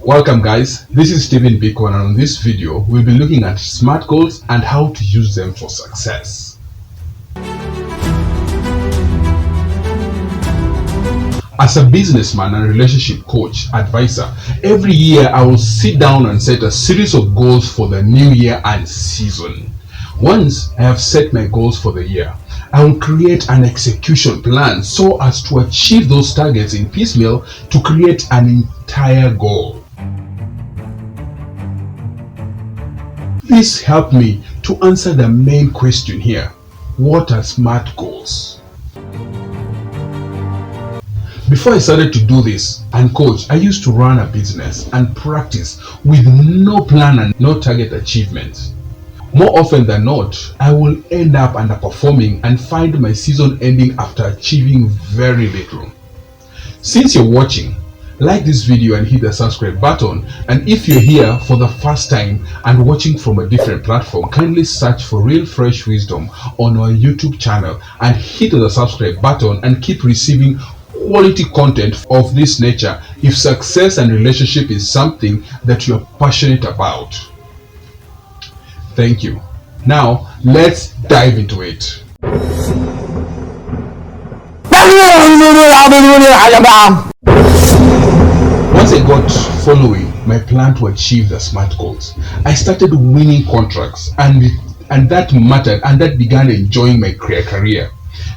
Welcome guys, this is Steven Biko, and on this video we'll be looking at SMART goals and how to use them for success. As a businessman and relationship coach, advisor, every year I will sit down and set a series of goals for the new year and season. Once I have set my goals for the year, I will create an execution plan so as to achieve those targets in piecemeal to create an entire goal. This helped me to answer the main question here: what are SMART goals? Before I started to do this and coach, I used to run a business and practice with no plan and no target achievement. More often than not, I will end up underperforming and find my season ending after achieving very little. Since you're watching, like this video and hit the subscribe button, and if you're here for the first time and watching from a different platform, kindly search for Real Fresh Wisdom on our YouTube channel and hit the subscribe button and keep receiving quality content of this nature if success and relationship is something that you're passionate about. Thank you. Now let's dive into it. Once I got following my plan to achieve the SMART goals, I started winning contracts and that mattered, and that began enjoying my career.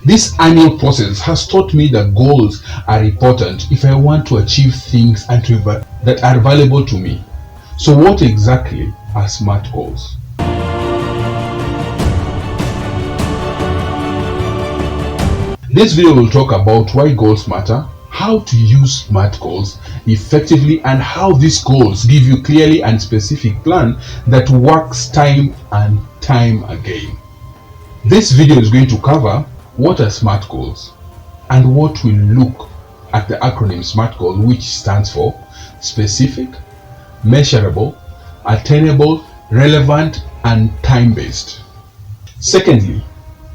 This annual process has taught me that goals are important if I want to achieve things that are valuable to me. So what exactly are SMART goals? This video will talk about why goals matter, how to use SMART goals effectively, and how these goals give you clearly and specific plan that works time and time again. This video is going to cover what are SMART goals and what will look at the acronym SMART goal, which stands for specific, measurable, attainable, relevant, and time-based. Secondly,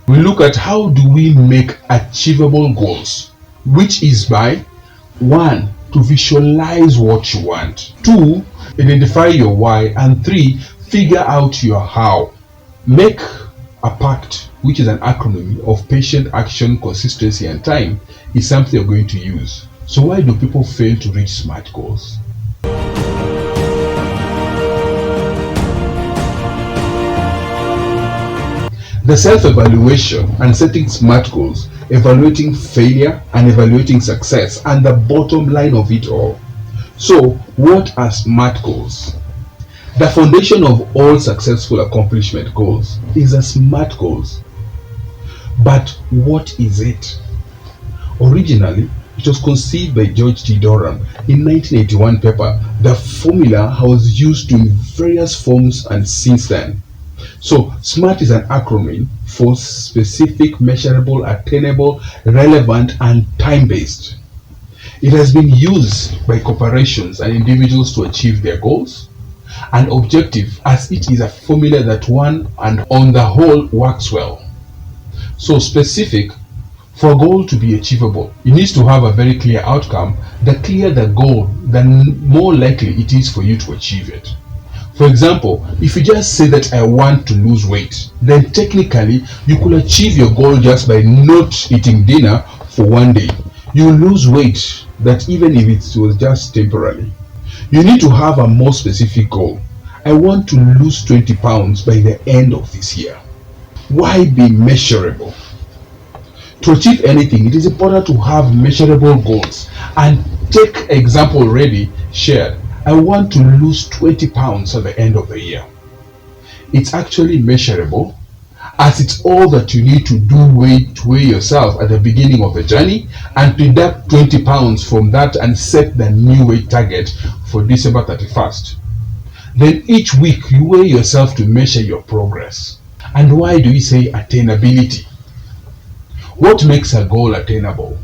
we look at how do we make achievable goals, which is by 1. To visualize what you want, 2. Identify your why, and 3. Figure out your how. Make a pact, which is an acronym of patient, action, consistency, and time, is something you're going to use. So why do people fail to reach SMART goals? The self-evaluation and setting SMART goals, evaluating failure and evaluating success, and the bottom line of it all. So what are SMART goals? The foundation of all successful accomplishment goals is a SMART goals. But what is it? Originally, it was conceived by George T. Durham in 1981 paper. The formula was used in various forms and since then. So SMART is an acronym for specific, measurable, attainable, relevant, and time-based. It has been used by corporations and individuals to achieve their goals and objective, as it is a formula that one and on the whole works well. So specific, for a goal to be achievable, it needs to have a very clear outcome. The clearer the goal, the more likely it is for you to achieve it. For example, if you just say that I want to lose weight, then technically you could achieve your goal just by not eating dinner for one day. You will lose weight, that even if it was just temporarily. You need to have a more specific goal. I want to lose 20 pounds by the end of this year. Why be measurable? To achieve anything, it is important to have measurable goals. And take example already shared. I want to lose 20 pounds at the end of the year. It's actually measurable, as it's all that you need to do to weigh yourself at the beginning of the journey and deduct 20 pounds from that and set the new weight target for December 31st. Then each week you weigh yourself to measure your progress. And why do we say attainability? What makes a goal attainable?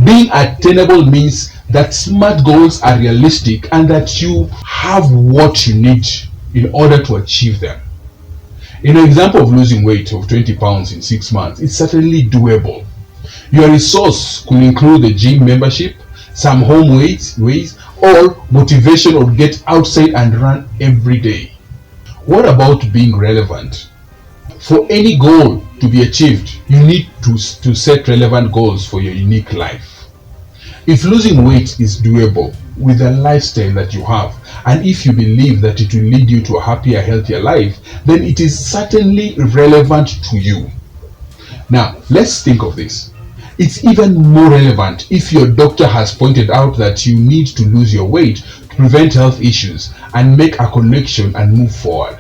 Being attainable means that SMART goals are realistic and that you have what you need in order to achieve them. In an example of losing weight of 20 pounds in 6 months, it's certainly doable. Your resource could include a gym membership, some home weights, or motivation or get outside and run every day. What about being relevant? For any goal to be achieved, you need to set relevant goals for your unique life. If losing weight is doable with the lifestyle that you have, and if you believe that it will lead you to a happier, healthier life, then it is certainly relevant to you. Now, let's think of this. It's even more relevant if your doctor has pointed out that you need to lose your weight to prevent health issues and make a connection and move forward.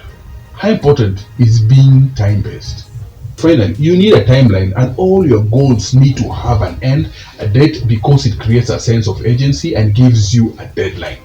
How important is being time-based? Finally, you need a timeline, and all your goals need to have an end, a date, because it creates a sense of agency and gives you a deadline.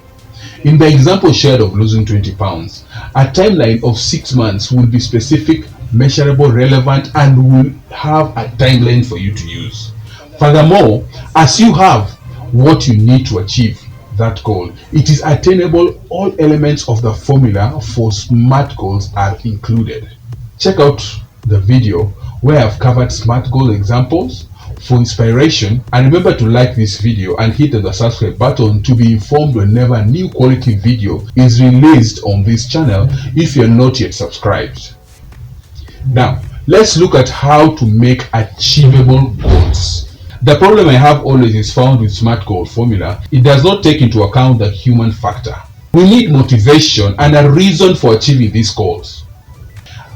In the example shared of losing 20 pounds, a timeline of 6 months will be specific, measurable, relevant, and will have a timeline for you to use. Furthermore, as you have what you need to achieve that goal, it is attainable. All elements of the formula for SMART goals are included. Check out the video where I've covered SMART goal examples for inspiration, and remember to like this video and hit the subscribe button to be informed whenever a new quality video is released on this channel if you're not yet subscribed. Now, let's look at how to make achievable goals. The problem I have always is found with SMART goal formula. It does not take into account the human factor. We need motivation and a reason for achieving these goals.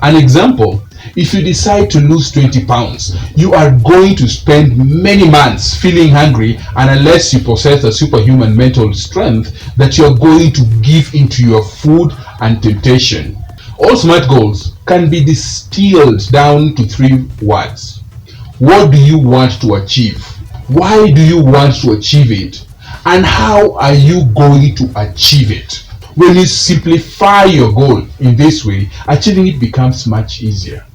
An example, if you decide to lose 20 pounds, you are going to spend many months feeling hungry, and unless you possess a superhuman mental strength, that you are going to give into your food and temptation. All SMART goals can be distilled down to 3 words. What do you want to achieve? Why do you want to achieve it? And how are you going to achieve it? When you simplify your goal in this way, achieving it becomes much easier.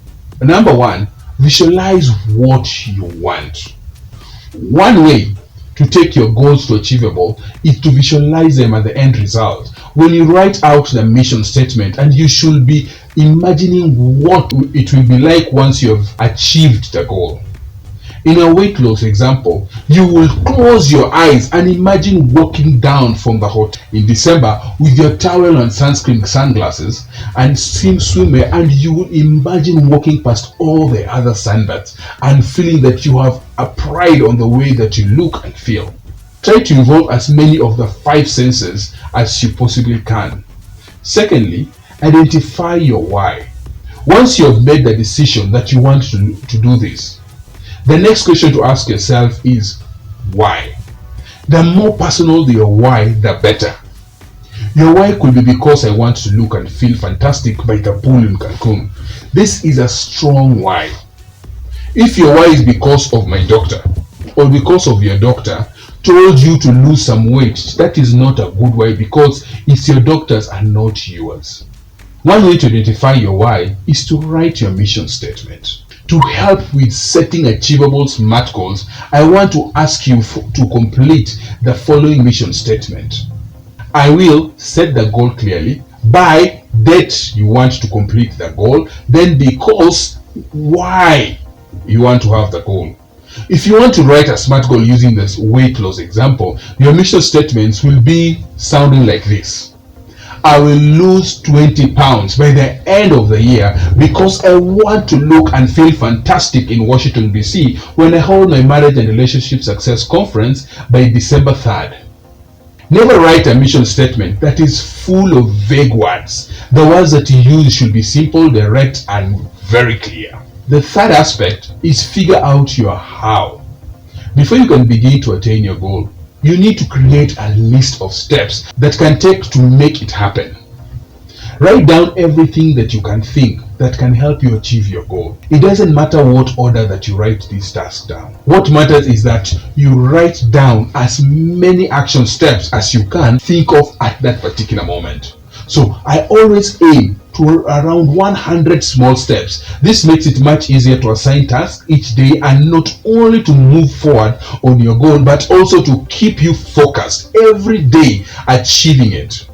Number 1, visualize what you want. One way to take your goals to achievable is to visualize them at the end result. When you write out the mission statement, and you should be imagining what it will be like once you have achieved the goal. In a weight loss example, you will close your eyes and imagine walking down from the hotel in December with your towel and sunscreen sunglasses and swimwear, and you will imagine walking past all the other sunbaths and feeling that you have a pride on the way that you look and feel. Try to involve as many of the 5 senses as you possibly can. Secondly, identify your why. Once you have made the decision that you want to do this, the next question to ask yourself is why. The more personal your why, the better. Your why could be because I want to look and feel fantastic by the pool in Cancun. This is a strong why. If your why is because of my doctor, or because of your doctor told you to lose some weight, that is not a good why, because it's your doctor's and not yours. One way to identify your why is to write your mission statement. To help with setting achievable SMART goals, I want to ask you to complete the following mission statement. I will set the goal clearly, by date you want to complete the goal, then because why you want to have the goal. If you want to write a SMART goal using this weight loss example, your mission statements will be sounding like this. I will lose 20 pounds by the end of the year because I want to look and feel fantastic in Washington, D.C. when I hold my Marriage and Relationship Success Conference by December 3rd. Never write a mission statement that is full of vague words. The words that you use should be simple, direct, and very clear. The third aspect is figure out your how. Before you can begin to attain your goal, you need to create a list of steps that can take to make it happen. Write down everything that you can think that can help you achieve your goal. It doesn't matter what order that you write these tasks down. What matters is that you write down as many action steps as you can think of at that particular moment. So I always aim to around 100 small steps. This makes it much easier to assign tasks each day, and not only to move forward on your goal, but also to keep you focused every day achieving it.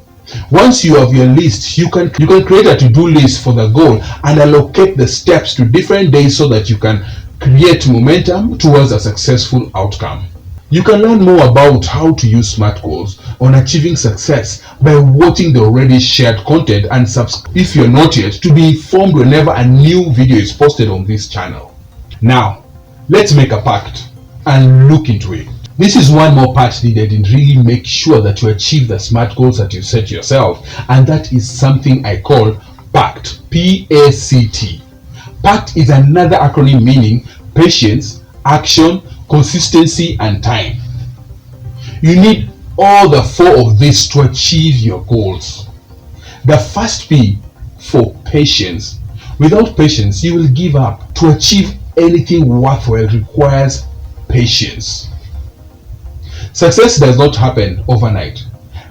Once you have your list, you can create a to-do list for the goal and allocate the steps to different days so that you can create momentum towards a successful outcome. You can learn more about how to use SMART goals on achieving success by watching the already shared content and subscribe if you're not yet to be informed whenever a new video is posted on this channel. Now, let's make a pact and look into it. This is one more part needed in really make sure that you achieve the SMART goals that you set yourself, and that is something I call PACT. P-A-C-T. PACT is another acronym meaning patience, action, consistency, and time. You need all the four of these to achieve your goals. The first P for patience. Without patience, you will give up. To achieve anything worthwhile requires patience. Success does not happen overnight.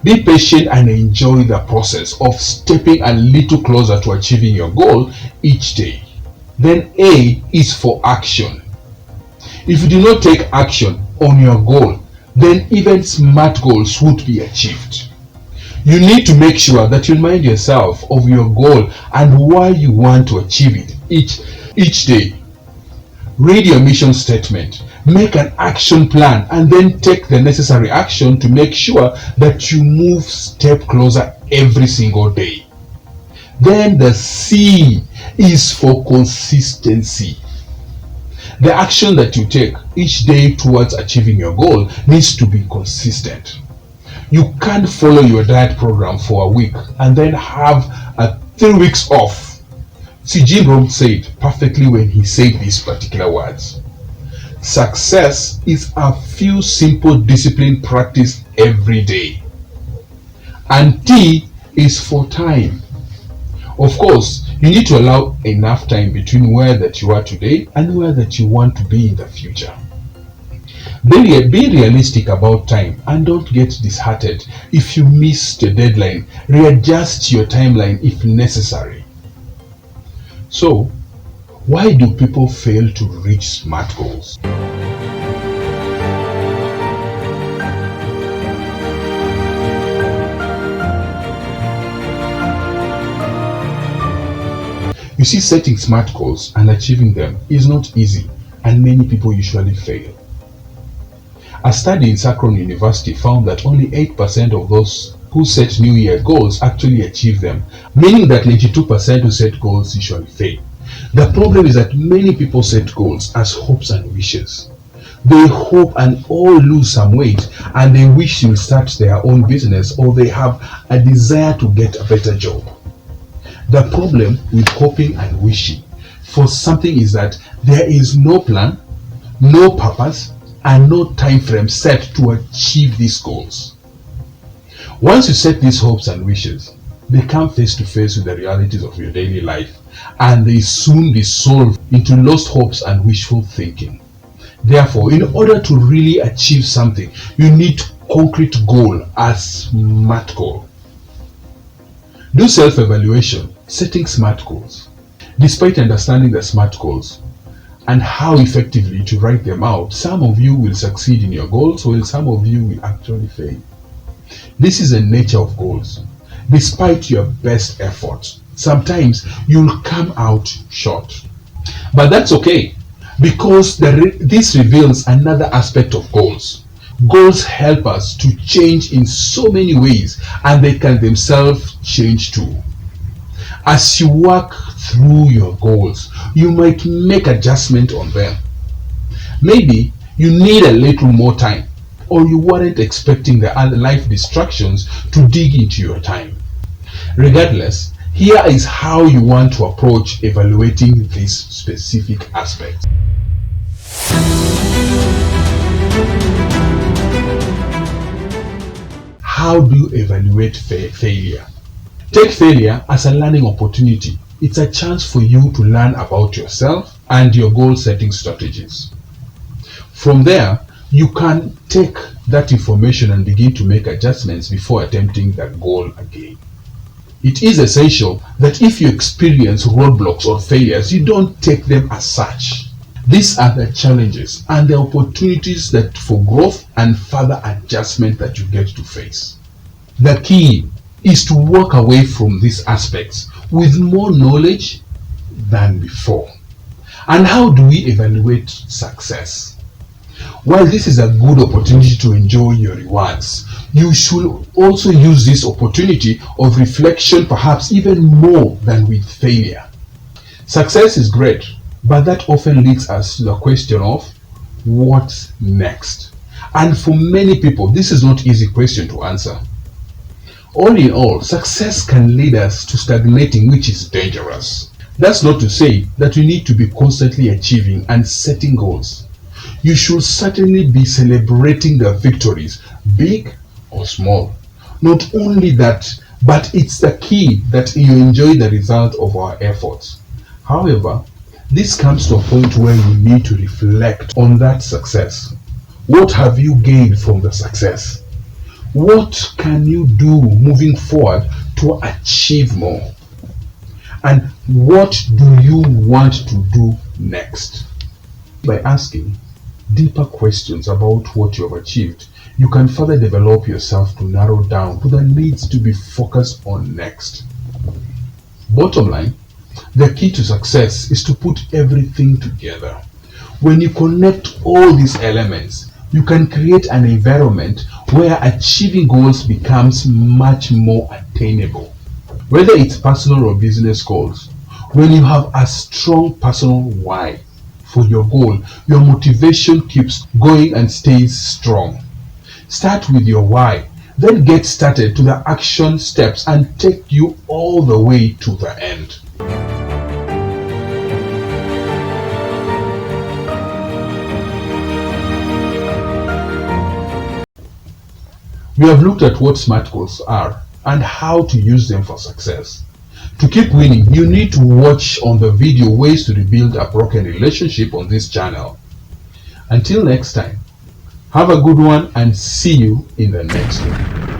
Be patient and enjoy the process of stepping a little closer to achieving your goal each day. Then A is for action. If you do not take action on your goal, then even SMART goals won't be achieved. You need to make sure that you remind yourself of your goal and why you want to achieve it each day. Read your mission statement, make an action plan, and then take the necessary action to make sure that you move step closer every single day. Then the C is for consistency. The action that you take each day towards achieving your goal needs to be consistent. You can't follow your diet program for a week and then have 3 weeks off. See, Jim Rohn said perfectly when he said these particular words. Success is a few simple discipline practice every day. And T is for time. Of course, you need to allow enough time between where that you are today and where that you want to be in the future. Be realistic about time and don't get disheartened if you miss the deadline. Readjust your timeline if necessary. So, why do people fail to reach SMART goals? You see, setting SMART goals and achieving them is not easy, and many people usually fail. A study in Akron University found that only 8% of those who set New Year goals actually achieve them, meaning that 92% who set goals usually fail. The problem is that many people set goals as hopes and wishes. They hope and all lose some weight, and they wish to start their own business, or they have a desire to get a better job. The problem with hoping and wishing for something is that there is no plan, no purpose, and no time frame set to achieve these goals. Once you set these hopes and wishes, they come face to face with the realities of your daily life, and they soon dissolve into lost hopes and wishful thinking. Therefore, in order to really achieve something, you need concrete goal as SMART goal. Do self-evaluation, setting SMART goals. Despite understanding the SMART goals and how effectively to write them out, some of you will succeed in your goals, while some of you will actually fail. This is the nature of goals. Despite your best efforts, sometimes you'll come out short. But that's okay, because this reveals another aspect of goals. Goals help us to change in so many ways, and they can themselves change too. As you work through your goals, you might make adjustment on them. Maybe you need a little more time, or you weren't expecting the other life distractions to dig into your time. Regardless, here is how you want to approach evaluating this specific aspect. How do you evaluate failure? Take failure as a learning opportunity. It's a chance for you to learn about yourself and your goal setting strategies. From there, you can take that information and begin to make adjustments before attempting that goal again. It is essential that if you experience roadblocks or failures, you don't take them as such. These are the challenges and the opportunities that for growth and further adjustment that you get to face. The key is to walk away from these aspects with more knowledge than before. And how do we evaluate success? While this is a good opportunity to enjoy your rewards, you should also use this opportunity of reflection, perhaps even more than with failure. Success is great, but that often leads us to the question of what's next? And for many people, this is not an easy question to answer. All in all, success can lead us to stagnating, which is dangerous. That's not to say that we need to be constantly achieving and setting goals. You should certainly be celebrating the victories, big or small. Not only that, but it's the key that you enjoy the result of our efforts. However, this comes to a point where you need to reflect on that success. What have you gained from the success? What can you do moving forward to achieve more? And what do you want to do next? By asking deeper questions about what you have achieved, you can further develop yourself to narrow down to the needs to be focused on next. Bottom line, the key to success is to put everything together. When you connect all these elements, you can create an environment where achieving goals becomes much more attainable. Whether it's personal or business goals, when you have a strong personal why for your goal, your motivation keeps going and stays strong. Start with your why, then get started to the action steps and take you all the way to the end. We have looked at what SMART goals are and how to use them for success. To keep winning, you need to watch on the video ways to rebuild a broken relationship on this channel. Until next time, have a good one and see you in the next one.